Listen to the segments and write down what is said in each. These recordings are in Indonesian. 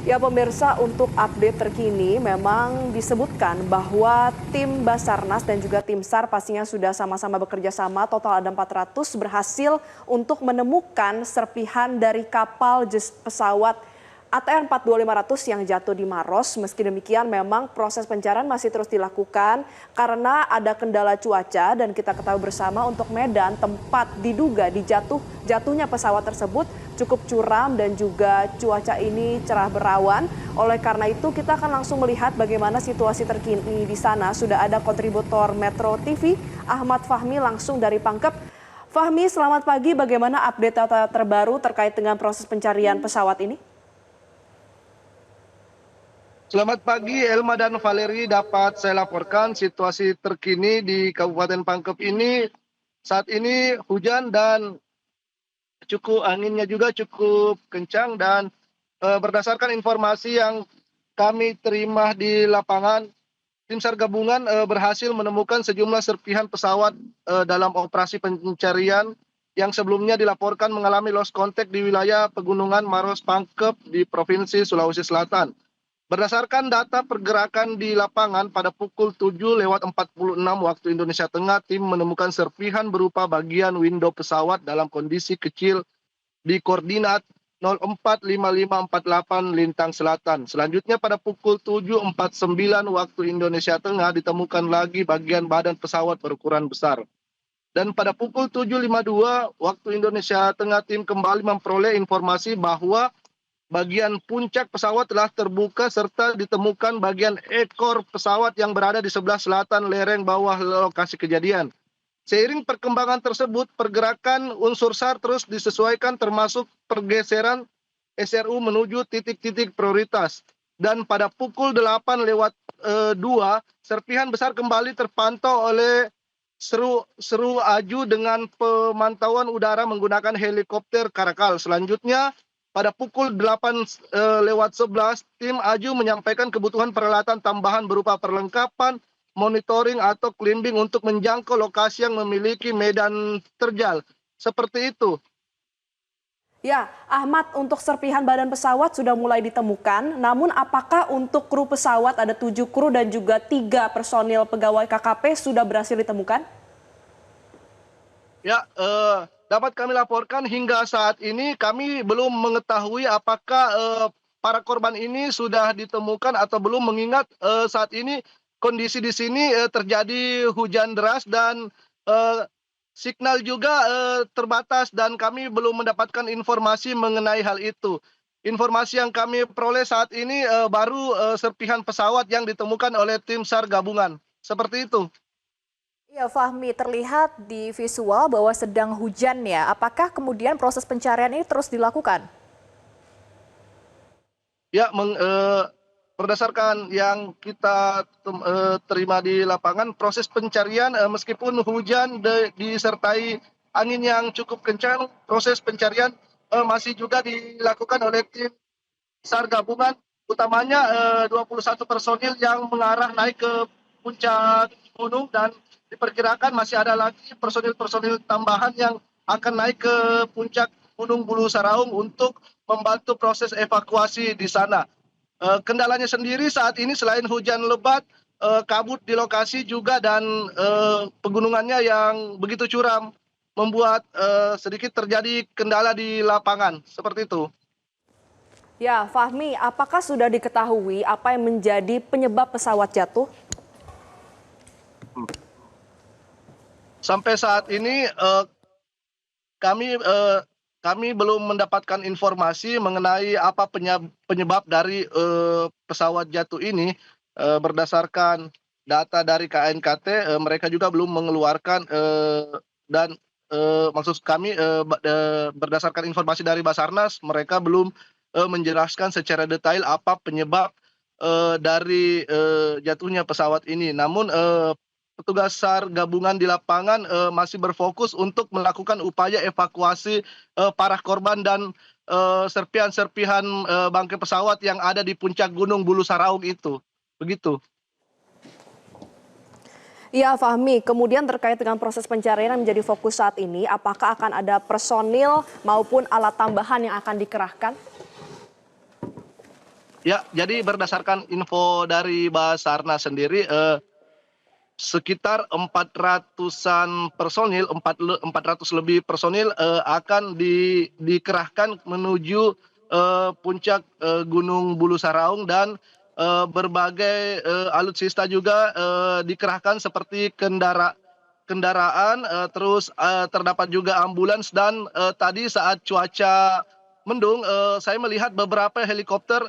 Ya pemirsa, untuk update terkini memang disebutkan bahwa tim Basarnas dan juga tim SAR pastinya sudah sama-sama bekerja sama. Total ada 400 berhasil untuk menemukan serpihan dari kapal pesawat ATR 42500 yang jatuh di Maros. Meski demikian memang proses pencarian masih terus dilakukan karena ada kendala cuaca dan kita ketahui bersama untuk Medan tempat diduga jatuhnya pesawat tersebut cukup curam dan juga cuaca ini cerah berawan. Oleh karena itu kita akan langsung melihat bagaimana situasi terkini di sana. Sudah ada kontributor Metro TV Ahmad Fahmi langsung dari Pangkep. Fahmi, selamat pagi. Bagaimana update data terbaru terkait dengan proses pencarian pesawat ini? Selamat pagi Elma dan Valeri, dapat saya laporkan situasi terkini di Kabupaten Pangkep ini. Saat ini hujan dan anginnya juga cukup kencang dan berdasarkan informasi yang kami terima di lapangan, tim SAR gabungan berhasil menemukan sejumlah serpihan pesawat dalam operasi pencarian yang sebelumnya dilaporkan mengalami lost contact di wilayah Pegunungan Maros Pangkep di Provinsi Sulawesi Selatan. Berdasarkan data pergerakan di lapangan pada pukul 7:46 waktu Indonesia Tengah, tim menemukan serpihan berupa bagian window pesawat dalam kondisi kecil di koordinat 045548 Lintang Selatan. Selanjutnya pada pukul 7:49 waktu Indonesia Tengah ditemukan lagi bagian badan pesawat berukuran besar. Dan pada pukul 7:52 waktu Indonesia Tengah, tim kembali memperoleh informasi bahwa bagian puncak pesawat telah terbuka serta ditemukan bagian ekor pesawat yang berada di sebelah selatan lereng bawah lokasi kejadian. Seiring perkembangan tersebut, pergerakan unsur SAR terus disesuaikan termasuk pergeseran SRU menuju titik-titik prioritas. Dan pada pukul 8:02, serpihan besar kembali terpantau oleh seru Aju dengan pemantauan udara menggunakan helikopter Karakal. Selanjutnya, pada pukul 8:11, tim Aju menyampaikan kebutuhan peralatan tambahan berupa perlengkapan, monitoring atau climbing untuk menjangkau lokasi yang memiliki medan terjal. Seperti itu. Ya, Ahmad, untuk serpihan badan pesawat sudah mulai ditemukan. Namun apakah untuk kru pesawat ada 7 kru dan juga 3 personil pegawai KKP sudah berhasil ditemukan? Ya, dapat kami laporkan hingga saat ini kami belum mengetahui apakah para korban ini sudah ditemukan atau belum, mengingat saat ini kondisi di sini terjadi hujan deras dan eh, signal juga terbatas dan kami belum mendapatkan informasi mengenai hal itu. Informasi yang kami peroleh saat ini baru serpihan pesawat yang ditemukan oleh tim SAR gabungan. Seperti itu. Iya, Fahmi, terlihat di visual bahwa sedang hujan ya. Apakah kemudian proses pencarian ini terus dilakukan? Ya, berdasarkan yang kita terima di lapangan, proses pencarian meskipun hujan disertai angin yang cukup kencang, proses pencarian masih juga dilakukan oleh tim SAR gabungan, utamanya 21 personil yang mengarah naik ke puncak gunung, dan diperkirakan masih ada lagi personil-personil tambahan yang akan naik ke puncak Gunung Bulu Saraung untuk membantu proses evakuasi di sana. Kendalanya sendiri saat ini selain hujan lebat, kabut di lokasi juga, dan pegunungannya yang begitu curam membuat sedikit terjadi kendala di lapangan. Seperti itu. Ya, Fahmi, apakah sudah diketahui apa yang menjadi penyebab pesawat jatuh? Sampai saat ini kami belum mendapatkan informasi mengenai apa penyebab dari pesawat jatuh ini. Berdasarkan data dari KNKT, mereka juga belum mengeluarkan, dan maksud kami berdasarkan informasi dari Basarnas, mereka belum menjelaskan secara detail apa penyebab dari jatuhnya pesawat ini. Namun petugas SAR gabungan di lapangan masih berfokus untuk melakukan upaya evakuasi para korban dan serpihan-serpihan bangkai pesawat yang ada di puncak Gunung Bulu Saraung itu. Begitu. Ya, Fahmi, kemudian terkait dengan proses pencarian yang menjadi fokus saat ini, apakah akan ada personil maupun alat tambahan yang akan dikerahkan? Ya, jadi berdasarkan info dari Basarnas sendiri, sekitar 400-an personil, 400 lebih personil akan dikerahkan menuju puncak Gunung Bulu Saraung, dan berbagai alutsista juga dikerahkan seperti kendaraan, terus terdapat juga ambulans, dan tadi saat cuaca mendung, saya melihat beberapa helikopter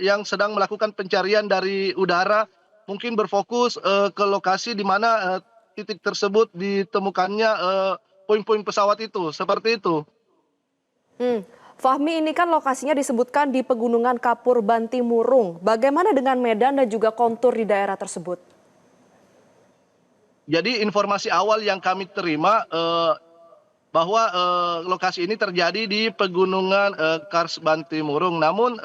yang sedang melakukan pencarian dari udara, mungkin berfokus ke lokasi di mana titik tersebut ditemukannya puing-puing pesawat itu, seperti itu. Hmm. Fahmi, ini kan lokasinya disebutkan di Pegunungan Kapur Bantimurung. Bagaimana dengan medan dan juga kontur di daerah tersebut? Jadi informasi awal yang kami terima bahwa lokasi ini terjadi di Pegunungan Kars Bantimurung. Namun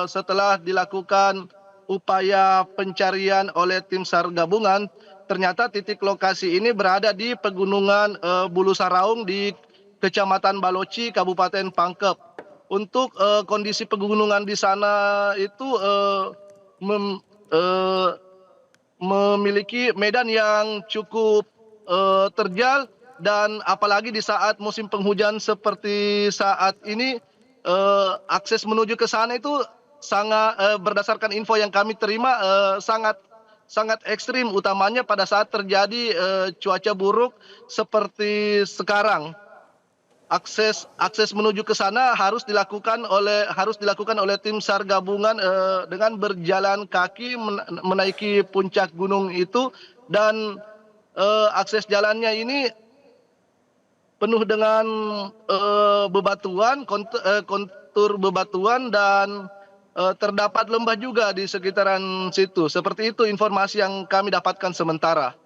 setelah dilakukan upaya pencarian oleh tim SAR gabungan, ternyata titik lokasi ini berada di Pegunungan Bulu Saraung di Kecamatan Baloci, Kabupaten Pangkep. Untuk kondisi pegunungan di sana itu mem- eh, memiliki medan yang cukup terjal, dan apalagi di saat musim penghujan seperti saat ini, akses menuju ke sana itu sangat, berdasarkan info yang kami terima, sangat sangat ekstrim, utamanya pada saat terjadi cuaca buruk seperti sekarang. Akses menuju ke sana harus dilakukan oleh tim SAR gabungan dengan berjalan kaki menaiki puncak gunung itu, dan akses jalannya ini penuh dengan bebatuan, kontur bebatuan, dan terdapat lembah juga di sekitaran situ. Seperti itu informasi yang kami dapatkan sementara.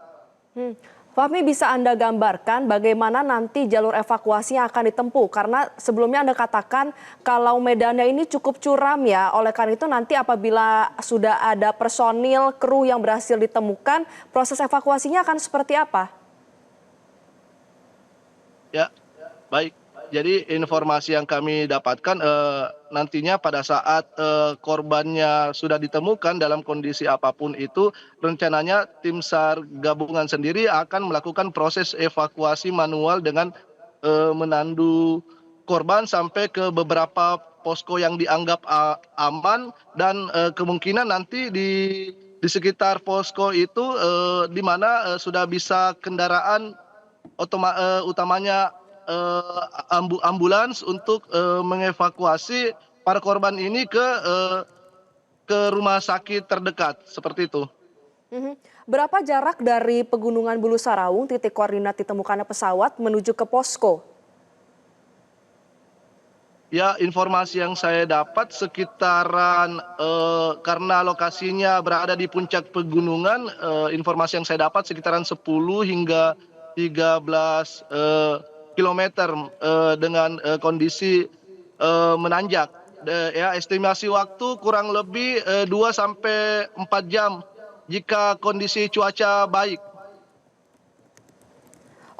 Hmm. Fahmi, bisa Anda gambarkan bagaimana nanti jalur evakuasi yang akan ditempuh? Karena sebelumnya Anda katakan kalau medannya ini cukup curam ya. Oleh karena itu nanti apabila sudah ada personil, kru yang berhasil ditemukan, proses evakuasinya akan seperti apa? Ya, baik. Jadi informasi yang kami dapatkan, nantinya pada saat korbannya sudah ditemukan dalam kondisi apapun itu, rencananya tim SAR gabungan sendiri akan melakukan proses evakuasi manual dengan menandu korban sampai ke beberapa posko yang dianggap aman, dan kemungkinan nanti di sekitar posko itu di mana sudah bisa kendaraan utamanya ambulans untuk mengevakuasi para korban ini ke rumah sakit terdekat, seperti itu. Mhm. Berapa jarak dari Pegunungan Bulu Saraung, titik koordinat ditemukannya pesawat, menuju ke posko? Ya, informasi yang saya dapat sekitaran, karena lokasinya berada di puncak pegunungan, informasi yang saya dapat sekitaran 10 hingga 13 kilometer dengan kondisi menanjak. Ya, estimasi waktu kurang lebih 2 sampai 4 jam jika kondisi cuaca baik.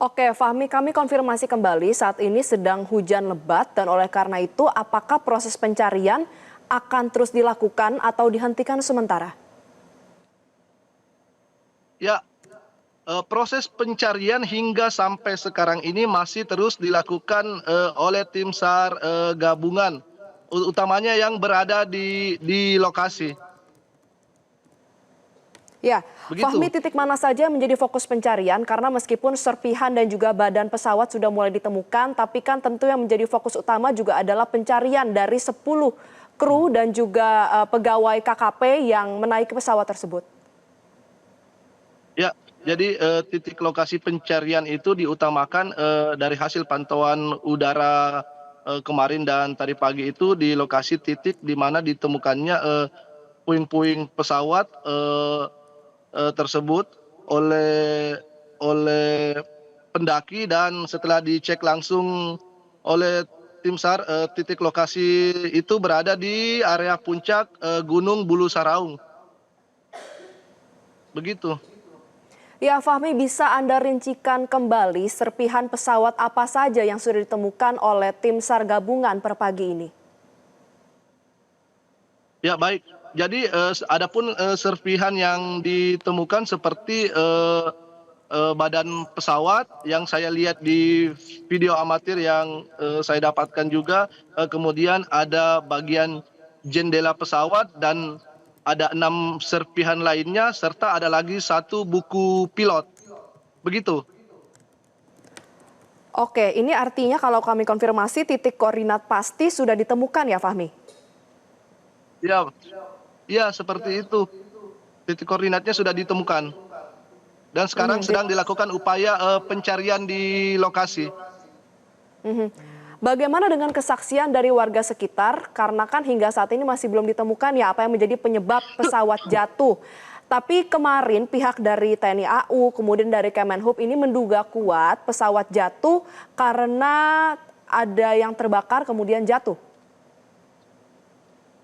Oke, Fahmi, kami konfirmasi kembali saat ini sedang hujan lebat dan oleh karena itu apakah proses pencarian akan terus dilakukan atau dihentikan sementara? Ya, proses pencarian hingga sampai sekarang ini masih terus dilakukan oleh tim SAR gabungan, utamanya yang berada di lokasi. Ya, Fahmi, Begitu. titik mana saja yang menjadi fokus pencarian? Karena meskipun serpihan dan juga badan pesawat sudah mulai ditemukan, tapi kan tentu yang menjadi fokus utama juga adalah pencarian dari 10 kru dan juga pegawai KKP yang menaiki pesawat tersebut. Ya, jadi titik lokasi pencarian itu diutamakan dari hasil pantauan udara kemarin dan tadi pagi itu di lokasi titik di mana ditemukannya puing-puing pesawat tersebut oleh oleh pendaki, dan setelah dicek langsung oleh tim SAR, titik lokasi itu berada di area puncak Gunung Bulu Saraung. Begitu. Ya, Fahmi, bisa Anda rincikan kembali serpihan pesawat apa saja yang sudah ditemukan oleh tim SAR gabungan per pagi ini? Ya, baik. Jadi adapun serpihan yang ditemukan seperti badan pesawat yang saya lihat di video amatir yang saya dapatkan juga, kemudian ada bagian jendela pesawat dan ada 6 serpihan lainnya serta ada lagi 1 buku pilot. Begitu. Oke, ini artinya kalau kami konfirmasi titik koordinat pasti sudah ditemukan ya Fahmi? Ya, ya seperti itu. Titik koordinatnya sudah ditemukan. Dan sekarang sedang dilakukan upaya pencarian di lokasi. Bagaimana dengan kesaksian dari warga sekitar? Karena kan hingga saat ini masih belum ditemukan ya apa yang menjadi penyebab pesawat jatuh. Tapi kemarin pihak dari TNI AU, kemudian dari Kemenhub ini menduga kuat pesawat jatuh karena ada yang terbakar kemudian jatuh.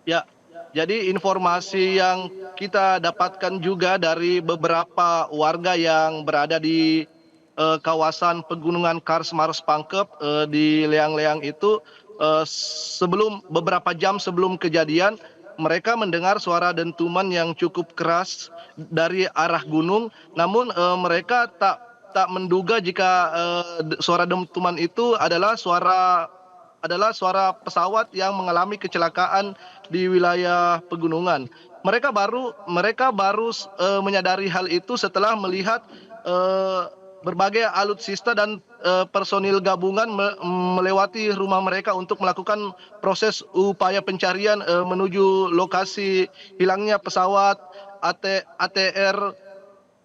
Ya, jadi informasi yang kita dapatkan juga dari beberapa warga yang berada di kawasan pegunungan Kars Maros Pangkep di Leang-Leang itu beberapa jam sebelum kejadian mereka mendengar suara dentuman yang cukup keras dari arah gunung, namun mereka tak menduga jika suara dentuman itu adalah suara pesawat yang mengalami kecelakaan di wilayah pegunungan. Mereka baru menyadari hal itu setelah melihat berbagai alutsista dan personil gabungan melewati rumah mereka untuk melakukan proses upaya pencarian menuju lokasi hilangnya pesawat ATR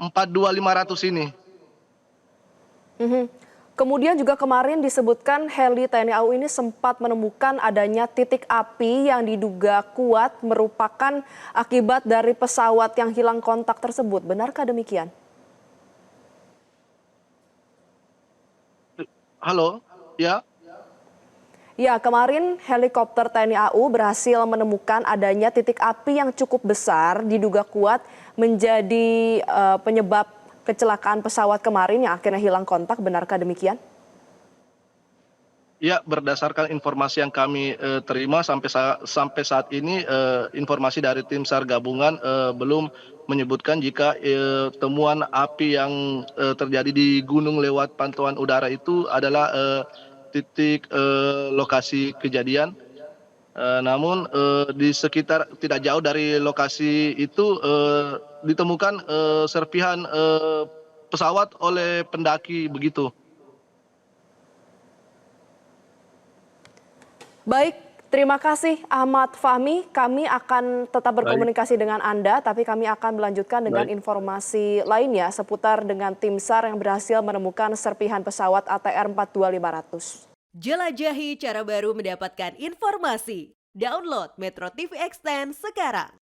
42500 ini. Kemudian juga kemarin disebutkan heli TNI AU ini sempat menemukan adanya titik api yang diduga kuat merupakan akibat dari pesawat yang hilang kontak tersebut. Benarkah demikian? Halo, ya. Ya, kemarin helikopter TNI AU berhasil menemukan adanya titik api yang cukup besar diduga kuat menjadi penyebab kecelakaan pesawat kemarin yang akhirnya hilang kontak. Benarkah demikian? Ya, berdasarkan informasi yang kami terima sampai saat ini informasi dari tim SAR gabungan belum menyebutkan jika temuan api yang terjadi di gunung lewat pantauan udara itu adalah titik lokasi kejadian. Namun di sekitar tidak jauh dari lokasi itu ditemukan serpihan pesawat oleh pendaki begitu. Baik, terima kasih Ahmad Fahmi. Kami akan tetap berkomunikasi dengan Anda, tapi kami akan melanjutkan dengan informasi lainnya seputar dengan tim SAR yang berhasil menemukan serpihan pesawat ATR 42500. Jelajahi cara baru mendapatkan informasi. Download Metro TV Extend sekarang.